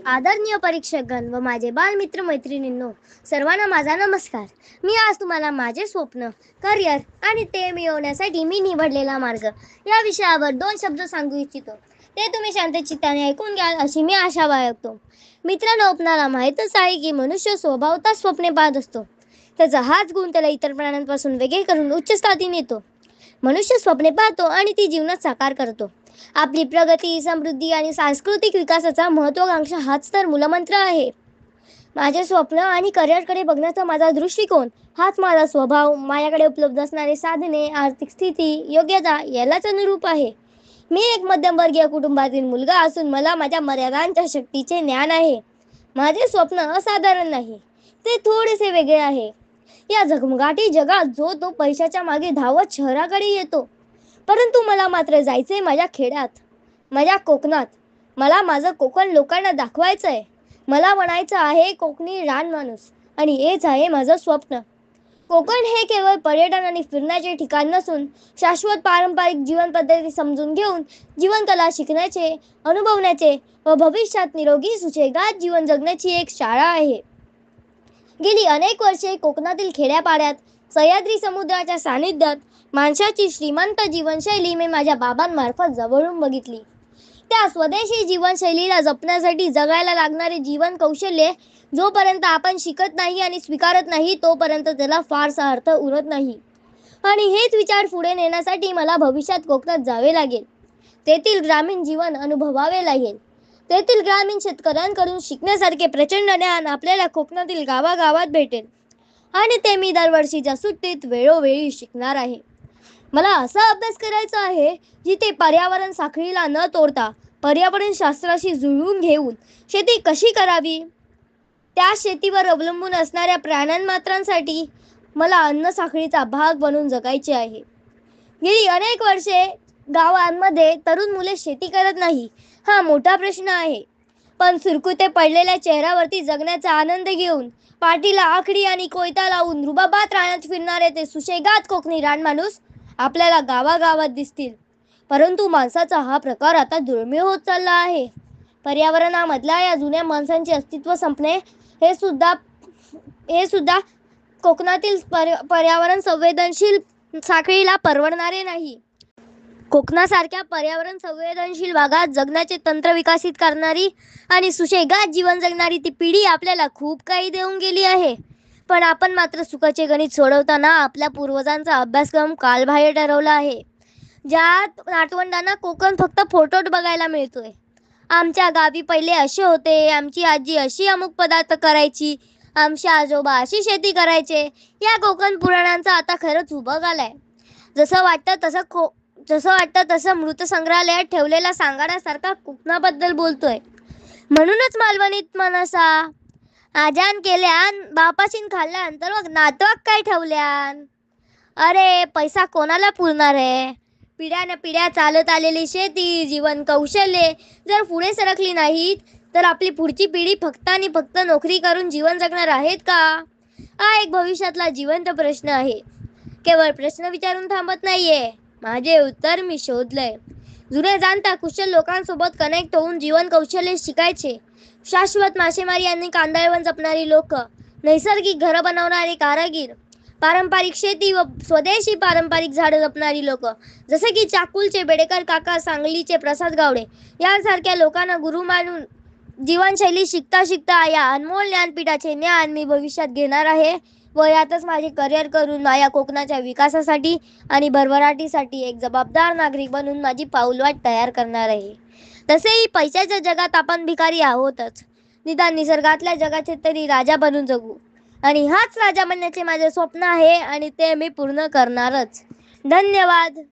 आदरणीय परीक्षकगण व माझे बालमित्र मैत्रिणींनो, सर्वांना माझा नमस्कार. मी आज तुम्हाला माझे स्वप्न, करिअर आणि ते मिळवण्यासाठी मी निवडलेला मार्ग या विषयावर 2 शब्द सांगू इच्छितो. ते तुम्ही शांतचित्ताने ऐकून घ्याल अशी मी आशा बाळगतो. मित्रांनो, आपणाला माहीतच आहे की मनुष्य स्वभावतः स्वप्ने पाहत असतो. त्याचा हाच गुण त्याला इतर प्राण्यांपासून वेगळे करून उच्च स्थानी नेतो. मनुष्य स्वप्ने पाहतो आणि ती जीवनात साकार करतो. आपली प्रगती, समृद्धी आणि सांस्कृतिक विकासाचा महत्त्वाकांक्षा हाच तर मूलमंत्र आहे. माझे स्वप्न आणि करिअरकडे बघण्याचा माझा दृष्टिकोन हाच माझा स्वभाव, माझ्याकडे उपलब्ध असणारे साधने, आर्थिक स्थिती, योग्यता यालाच अनुरूप आहे. मी एक मध्यमवर्गीय कुटुंबातील मुलगा असून मला माझ्या मर्यादांच्या शक्तीचे ज्ञान आहे. माझे स्वप्न असाधारण नाही, ते थोडेसे वेगळे आहे. या झगमगाटी जगात जो तो पैशाच्या मागे धावत शहराकडे येतो, परंतु मला मात्र जायचंय माझ्या खेड्यात, माझ्या कोकणात. मला माझं कोकण लोकांना दाखवायचंय. मला म्हणायचं आहे कोकणी रानमाणूस, आणि हेच आहे माझं स्वप्न. कोकण हे केवळ पर्यटन आणि फिरण्याचे ठिकाण नसून शाश्वत पारंपरिक जीवन पद्धती समजून घेऊन जीवनकला शिकण्याचे, अनुभवण्याचे व भविष्यात निरोगी सुसंवादी जीवन जगण्याची एक शाळा आहे. गेली अनेक वर्षे कोकणातील खेड्यापाड्यात सह्याद्री समुद्राच्या सानिध्यात माणसाची श्रीमंत जीवनशैली मी माझ्या बाबांमार्फत जवळून बघितली. त्या स्वदेशी जीवनशैलीला जपण्यासाठी जगायला लागणारे जीवन कौशल्य जोपर्यंत आपण शिकत नाही आणि स्वीकारत नाही, तोपर्यंत त्याला फारसा अर्थ उरत नाही. आणि हेच विचार पुढे नेण्यासाठी मला भविष्यात कोकणात जावे लागेल. तेथील ग्रामीण जीवन अनुभवावे लागेल. तेथील ग्रामीण शेतकऱ्यांकडून शिकण्यासारखे प्रचंड ज्ञान आपल्याला कोकणातील गावागावात भेटेल, आणि ते मी दरवर्षीच्या सुट्टीत वेळोवेळी शिकणार आहे. मला असा अभ्यास करायचा आहे जिथे पर्यावरण साखळीला न तोडता पर्यावरण शास्त्राशी जुळवून घेऊन शेती कशी करावी, त्या शेतीवर अवलंबून असणाऱ्या प्राण्यांमात्रांसाठी मला अन्न साखळीचा भाग बनून जगायचे आहे. गेली अनेक वर्षे गावांमध्ये तरुण मुले शेती करत नाही, हा मोठा प्रश्न आहे. पण सुरकुते पडलेल्या चेहऱ्यावरती जगण्याचा आनंद घेऊन पाठीला आखडी आणि कोयता लावून रुबाबात रानात फिरणारे ते सुसंवादी कोकणी रानमाणूस आपल्याला गावागावात दिसतील. परंतु माणसाचा हा प्रकार आता दुर्मिळ होत चालला आहे. पर्यावरणामधल्या या जुन्या माणसांचे अस्तित्व संपणे हे सुद्धा कोकणातील पर्यावरण संवेदनशील साखळीला परवडणारे नाही. कोकणासारख्या पर्यावरण संवेदनशील भागात जगण्याचे तंत्र विकसित करणारी आणि सुसंवादी जीवन जगणारी ती पिढी आपल्याला खूप काही देऊन गेली आहे. पण आपण मात्र सुखाचे गणित सोडवताना आपल्या पूर्वजांचा अभ्यासक्रम कालबाह्य ठरवला आहे. ज्यात नातवंडांना कोकण फक्त फोटोत बघायला मिळतोय. आमच्या गावी पहिले असे होते, आमची आजी अशी अमुक पदार्थ करायची, आमचे आजोबा अशी शेती करायचे. या कोकण पुराणांचा आता खरंच उभं आलाय. जसं वाटतं तसं मृत संग्रहालयात ठेवलेला सांगाड्यासारखा कोकणाबद्दल बोलतोय. म्हणूनच मालवणीत मनसा आजान केल्यान बापाशीन खाल्ल्यान तर मग नातवाक काय ठेवल्यान. अरे पैसा कोणाला पुरणार आहे. पिढ्यान पिढ्या चालत आलेली शेती, जीवन कौशल्ये जर पुढे सरकली नाहीत तर आपली पुढची पिढी फक्त आणि फक्त नोकरी करून जीवन जगणार आहेत का? हा एक भविष्यातला जिवंत प्रश्न आहे. केवळ प्रश्न विचारून थांबत नाहीये. माझे उत्तर मी शोधलंय. जुने जाणता कुशल लोकांसोबत कनेक्ट होऊन जीवन कौशल्य शिकायचे. शाश्वत मासेमारी आणि कांदळवन जपणारी लोक, नैसर्गिक घरं बनवणारे कारागीर, पारंपरिक शेती व स्वदेशी पारंपरिक झाडं जपणारी लोक जसे की चाकुलचे बेडेकर काका, सांगलीचे प्रसाद गावडे यांसारख्या लोकांना गुरु मानून जीवनशैली शिकता शिकता या अनमोल ज्ञानपीठाचे ज्ञान मी भविष्यात घेणार आहे व यातच माझे करिअर करून माझ्या कोकणाच्या विकासासाठी आणि भरभराटीसाठी एक जबाबदार नागरिक बनून माझी पाऊलवाट तयार करणार आहे. तसेही पैशाच्या जगात आपण भिकारी आहोतच. निदान निसर्गातल्या जगाचे तरी राजा बनून जगू. आणि हाच राजा बनण्याचे माझे स्वप्न आहे आणि ते मी पूर्ण करणारच. धन्यवाद.